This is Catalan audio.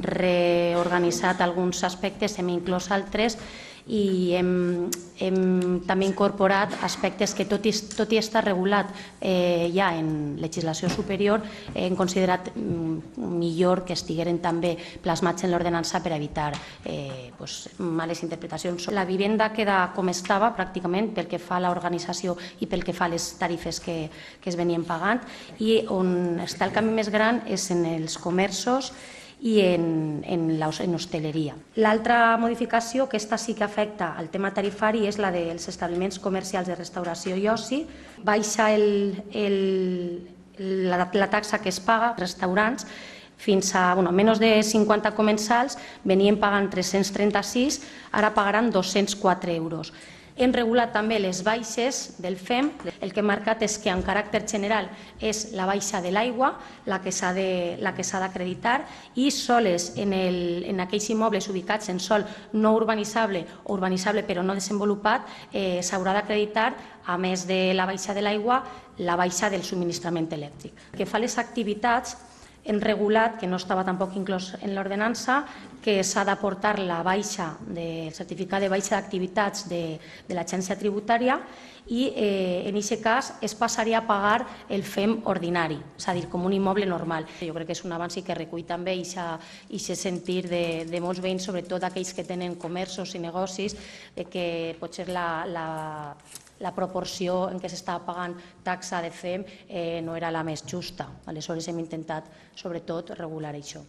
reorganitzat alguns aspectes, hem inclòs altres i hem també incorporat aspectes que, tot i estar regulat ja en legislació superior, hem considerat millor que estigueren també plasmats en l'ordenança per evitar males interpretacions. La vivenda queda com estava pràcticament pel que fa a l'organització i pel que fa a les tarifes que es venien pagant, i on està el canvi més gran és en els comerços i en hostaleria. L'altra modificació, que esta sí que afecta al tema tarifari, és la dels establiments comercials de restauració i oci. Baixa la taxa que es paga als restaurants fins a menys de 50 comensals, venien pagant 336, ara pagaran 204 euros. Hem regulat també les baixes del FEM. El que hem marcat és que en caràcter general és la baixa de l'aigua la que s'ha d'acreditar, i soles en aquells immobles ubicats en sòl no urbanitzable o urbanitzable però no desenvolupat s'haurà d'acreditar, a més de la baixa de l'aigua, la baixa del subministrament elèctric. Pel que fa a les activitats, hem regulat, que no estava tampoc inclòs en l'ordenança, que s'ha d'aportar el certificat de baixa d'activitats de l'agència tributària, i en aquest cas es passaria a pagar el FEM ordinari, és a dir, com un immoble normal. Jo crec que és un avanç i que recull també aquest sentir de molts veïns, sobretot aquells que tenen comerços i negocis, que potser la proporció en què s'estava pagant taxa de FEM no era la més justa. Aleshores hem intentat, sobretot, regular això.